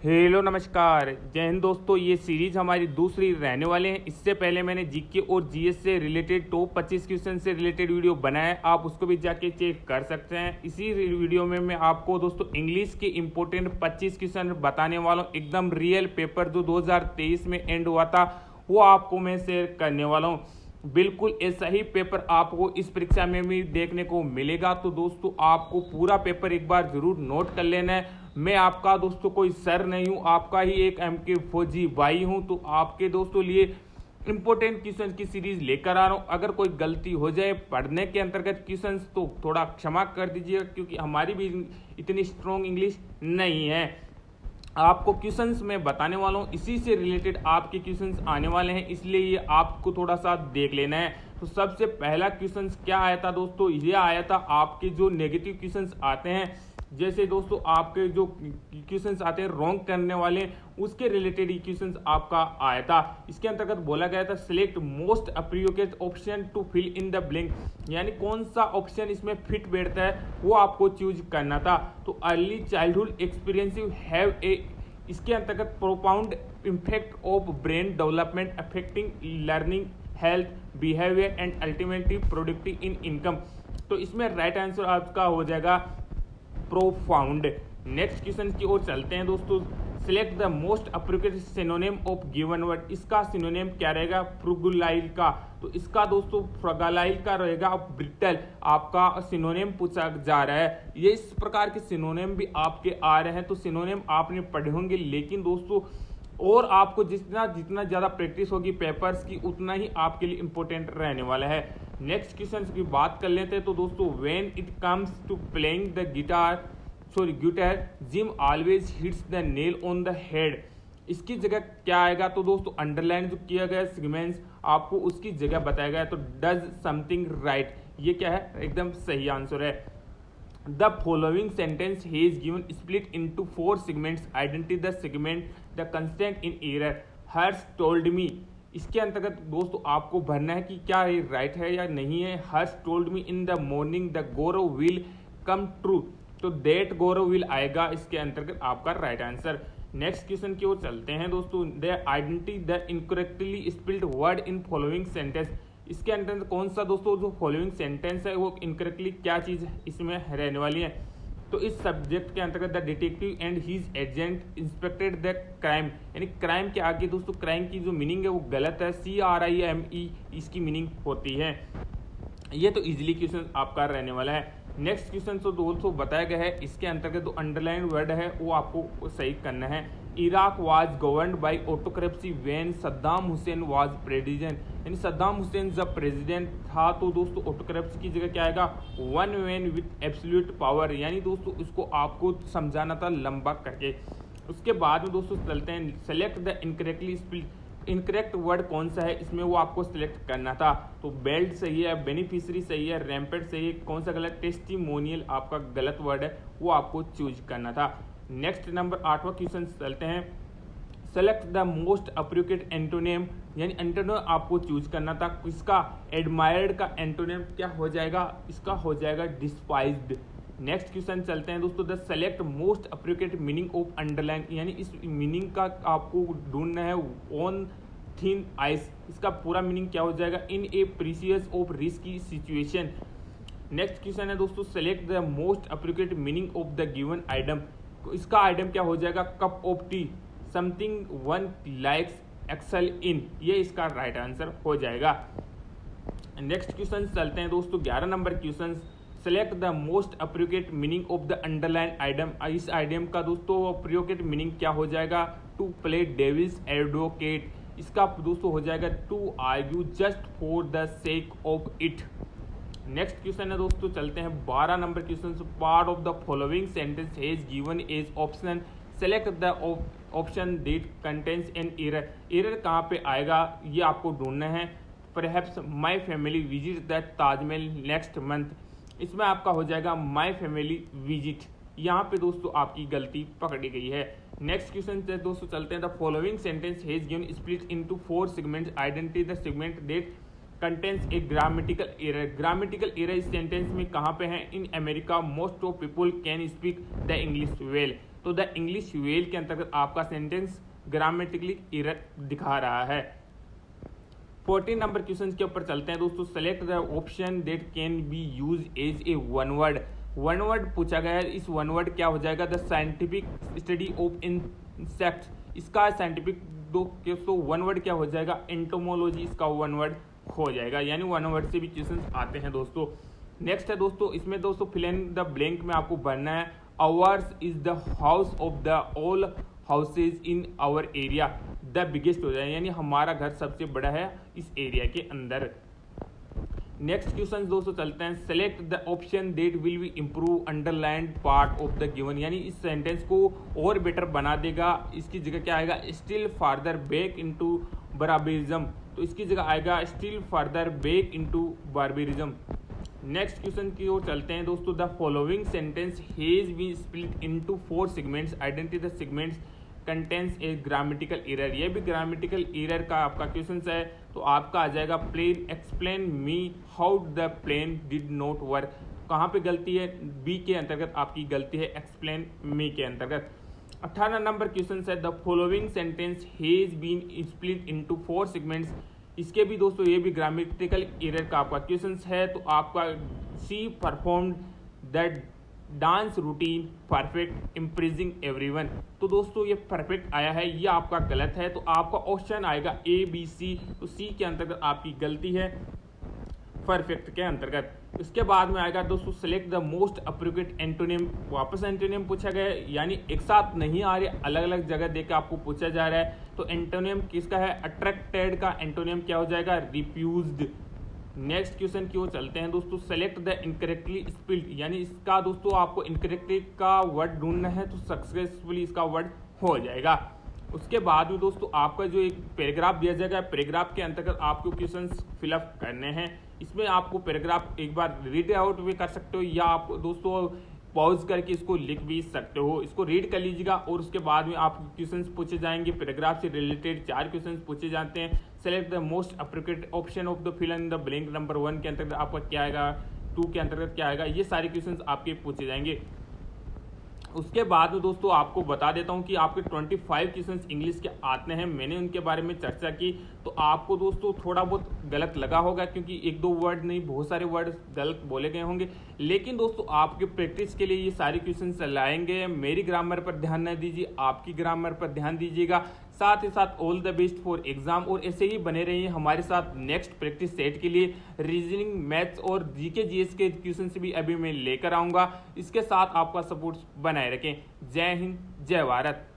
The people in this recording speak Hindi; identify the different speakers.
Speaker 1: हेलो नमस्कार जय हिंद दोस्तों। ये सीरीज हमारी दूसरी रहने वाले हैं। इससे पहले मैंने जीके और जीएस से रिलेटेड टॉप 25 क्वेश्चन से रिलेटेड वीडियो बनाया है, आप उसको भी जाके चेक कर सकते हैं। इसी वीडियो में मैं आपको दोस्तों इंग्लिश के इंपॉर्टेंट 25 क्वेश्चन बताने वाला हूँ। एकदम रियल पेपर जो 2023 में एंड हुआ था वो आपको मैं शेयर करने वाला हूँ। बिल्कुल ऐसा ही पेपर आपको इस परीक्षा में भी देखने को मिलेगा। तो दोस्तों आपको पूरा पेपर एक बार जरूर नोट कर लेना है। मैं आपका दोस्तों कोई सर नहीं हूं, आपका ही एक एमके फौजी भाई हूं। तो आपके दोस्तों लिए इंपॉर्टेंट क्वेश्चन की सीरीज लेकर आ रहा हूं। अगर कोई गलती हो जाए पढ़ने के अंतर्गत क्वेश्चन तो थोड़ा क्षमा कर दीजिएगा, क्योंकि हमारी भी इतनी स्ट्रॉन्ग इंग्लिश नहीं है। आपको क्वेश्चंस मैं बताने वाला हूँ, इसी से रिलेटेड आपके क्वेश्चंस आने वाले हैं, इसलिए ये आपको थोड़ा सा देख लेना है। तो सबसे पहला क्वेश्चंस क्या आया था दोस्तों, ये आया था आपके जो नेगेटिव क्वेश्चंस आते हैं, जैसे दोस्तों आपके जो क्वेश्चंस आते हैं रॉन्ग करने वाले, उसके रिलेटेड ही क्वेश्चंस आपका आया था। इसके अंतर्गत बोला गया था select most appropriate option to fill in the blank, यानी कौन सा ऑप्शन इसमें फिट बैठता है वो आपको चूज करना था। तो अर्ली चाइल्डहुड एक्सपीरियंसिव हैव ए, इसके अंतर्गत प्रोपाउंड impact of brain development affecting learning health behaviour and ultimately productive in income. तो इसमें राइट आंसर आपका हो जाएगा प्रोफाउंड। नेक्स्ट क्वेश्चन की ओर चलते हैं दोस्तों। Select the most appropriate synonym of given word, इसका सिनोनिम क्या रहेगा, फ्रुगुलाइल का। तो इसका दोस्तों फ्रुगुलाइल का रहेगा ब्रिटल, आपका सिनोनिम पूछा जा रहा है। ये इस प्रकार के सिनोनिम भी आपके आ रहे हैं, तो सिनोनिम आपने पढ़े होंगे, लेकिन दोस्तों और आपको जितना जितना ज़्यादा प्रैक्टिस होगी पेपर्स की उतना ही आपके लिए इंपॉर्टेंट रहने वाला है। नेक्स्ट क्वेश्चन की बात कर लेते हैं। तो दोस्तों when it comes to playing the guitar Jim always hits the nail on the head, इसकी जगह क्या आएगा। तो दोस्तों अंडरलाइन जो किया गया सेगमेंट्स आपको उसकी जगह बताया गया, तो डज समथिंग राइट, ये क्या है, एकदम सही आंसर है। The following sentence he is given split into 4 segments. Identify the segment, the constant in error. Hers told me. इसके अंतर्गत दोस्तों आपको भरना है कि क्या ये राइट है या नहीं है। Hers told me in the morning the Gaurav will come true. तो that Gaurav will आएगा इसके अंतर्गत आपका राइट आंसर। नेक्स्ट क्वेश्चन की ओर चलते हैं दोस्तों। The identity the incorrectly spelled word in following sentence, इसके अंदर कौन सा दोस्तों जो फॉलोइंग सेंटेंस है वो इनकरेक्टली क्या चीज़ इसमें रहने वाली है। तो इस सब्जेक्ट के अंतर्गत the detective and his agent inspected the crime, यानी क्राइम के आगे दोस्तों क्राइम की जो मीनिंग है वो गलत है, CRIME इसकी मीनिंग होती है। ये तो इजीली क्वेश्चन आपका रहने वाला है। नेक्स्ट क्वेश्चन तो दोस्तों बताया गया है, इसके अंतर्गत जो अंडरलाइन वर्ड है वो आपको सही करना है। Iraq was governed bye autocracy when Saddam Hussain was president, यानी सद्दाम हुसैन जब प्रेसिडेंट था तो दोस्तों ऑटोक्रेसी की जगह क्या आएगा, one man with absolute power, यानी दोस्तों इसको आपको समझाना था लंबा करके। उसके बाद में दोस्तों चलते हैं select the incorrectly spelled, incorrect word कौन सा है इसमें वो आपको सिलेक्ट करना था। तो बेल्ट सही है, बेनिफिशियरी सही है, रैम्पेट सही है, कौन सा गलत, टेस्टिमोनियल आपका गलत वर्ड है, वो आपको चूज करना था। नेक्स्ट नंबर 8वां क्वेश्चन चलते हैं। Select the most appropriate antonym, यानी एंटोनिम आपको चूज करना था। किसका, एडमायर्ड का एंटोनिम क्या हो जाएगा, इसका हो जाएगा डिस्पाइज्ड। नेक्स्ट क्वेश्चन चलते हैं दोस्तों। The select most appropriate meaning of underline, यानी इस मीनिंग का आपको ढूंढना है। ऑन थिन आइस, इसका पूरा मीनिंग क्या हो जाएगा, in a precious of risky situation. Next question है दोस्तों select the most appropriate meaning of the given item, इसका आइटम क्या हो जाएगा, cup of tea, something one likes excel in, ये इसका राइट आंसर हो जाएगा। नेक्स्ट क्वेश्चन चलते हैं दोस्तों 11 number question. Select the most appropriate meaning of the underline item, इस आइटम का दोस्तों अप्रोप्रिएट मीनिंग क्या हो जाएगा, टू प्ले डेविल्स एडवोकेट, इसका दोस्तों हो जाएगा to argue just for the sake of it. Next question है दोस्तों चलते हैं 12 number question. Part of the following sentence is given as option, select the option that contains an error, error कहाँ पे आएगा ये आपको ढूंढना है। Perhaps my family visit the Taj Mahal next month, इसमें आपका हो जाएगा माई फैमिली विजिट, यहाँ पे दोस्तों आपकी गलती पकड़ी गई है। नेक्स्ट क्वेश्चन से दोस्तों चलते हैं। The following sentence has given split into 4 segments, identify the segment that contains a grammatical error, grammatical error इस सेंटेंस में कहाँ पे है, in America most of people can speak the English well, तो द इंग्लिश वेल के अंतर्गत आपका सेंटेंस ग्रामेटिकली एरर दिखा रहा है। 14 नंबर क्वेश्चन के ऊपर चलते हैं दोस्तों। Select the option that can be use as a one word पूछा गया है। इस वन वर्ड क्या हो जाएगा? The scientific study of insects. इसका साइंटिफिक दोस्तों वन वर्ड क्या हो जाएगा? एंटोमोलॉजी इसका वन वर्ड हो जाएगा, यानी वन वर्ड से भी क्वेश्चन आते हैं दोस्तों। नेक्स्ट है दोस्तों, इसमें दोस्तों फिल इन द ब्लैंक में आपको भरना है ours is the house of the all houses in our area. The biggest हो जाए, यानी हमारा घर सबसे बड़ा है इस एरिया के अंदर। नेक्स्ट क्वेश्चन दोस्तों चलते हैं। Select the option that will be improve underlined part of the given, यानी इस सेंटेंस को और बेटर बना देगा। इसकी जगह क्या आएगा? Still farther back into barbarism, तो इसकी जगह आएगा still farther back into barbarism. Next question की ओर चलते हैं दोस्तों। The following sentence has been split into 4 segments, identify the segments contains a grammatical error. ये भी ग्रामेटिकल एरर का आपका क्वेश्चन है, तो आपका आ जाएगा plane explain me how the plane did not work. कहाँ पे गलती है? बी के अंतर्गत आपकी गलती है एक्सप्लेन मी के अंतर्गत। 18 नंबर क्वेश्चन है। The following sentence has been split into 4 segments. इसके भी दोस्तों ये भी ग्रामेटिकल एरर का आपका क्वेश्चन है, तो आपका she performed that dance routine perfect impressing everyone. तो दोस्तों ये परफेक्ट आया है, ये आपका गलत है, तो आपका ऑप्शन आएगा ए बी सी। तो सी के अंतर्गत आपकी गलती है परफेक्ट के अंतर्गत। इसके बाद में आएगा दोस्तों select the most appropriate antonym. वापस एंटोनिम पूछा गया है, यानी एक साथ नहीं आ रहे, अलग अलग जगह देकर आपको पूछा जा रहा है। तो एंटोनिम किसका है? अट्रैक्टेड का एंटोनिम क्या हो जाएगा? रिफ्यूज्ड। नेक्स्ट क्वेश्चन की ओर चलते हैं दोस्तों। सेलेक्ट द इनकरेक्टली स्पेल्ड, यानी इसका दोस्तों आपको इनकरेक्टली का वर्ड ढूंढना है, तो सक्सेसफुली इसका वर्ड हो जाएगा। उसके बाद में दोस्तों आपका जो एक पैराग्राफ दिया जाएगा, पैराग्राफ के अंतर्गत आपको क्वेश्चंस फिलअप करने हैं। इसमें आपको पैराग्राफ एक बार रीड आउट भी कर सकते हो, या आप दोस्तों पॉज करके इसको लिख भी सकते हो। इसको रीड कर लीजिएगा और उसके बाद में आप क्वेश्चंस पूछे जाएंगे। पैराग्राफ से रिलेटेड 4 क्वेश्चंस पूछे जाते हैं। Select the most appropriate option of the fill in the blank. Number 1 के अंतर्गत आपका क्या आएगा, 2 के अंतर्गत क्या आएगा, ये सारे क्वेश्चंस आपके पूछे जाएंगे। उसके बाद में दोस्तों आपको बता देता हूं कि आपके 25 क्वेश्चंस इंग्लिश के आते हैं। मैंने उनके बारे में चर्चा की, तो आपको दोस्तों थोड़ा बहुत गलत लगा होगा, क्योंकि 1-2 वर्ड नहीं बहुत सारे वर्ड गलत बोले गए होंगे। लेकिन दोस्तों आपके प्रैक्टिस के लिए ये सारे क्वेश्चंस लाएंगे। मेरी ग्रामर पर ध्यान न दीजिए, आपकी ग्रामर पर ध्यान दीजिएगा। साथ ही साथ all the best for exam, और ऐसे ही बने रहिए हमारे साथ नेक्स्ट प्रैक्टिस सेट के लिए। रीजनिंग, मैथ्स और जीके जीएस के क्वेश्चन भी अभी मैं लेकर आऊंगा। इसके साथ आपका सपोर्ट बनाए रखें। जय हिंद, जय भारत।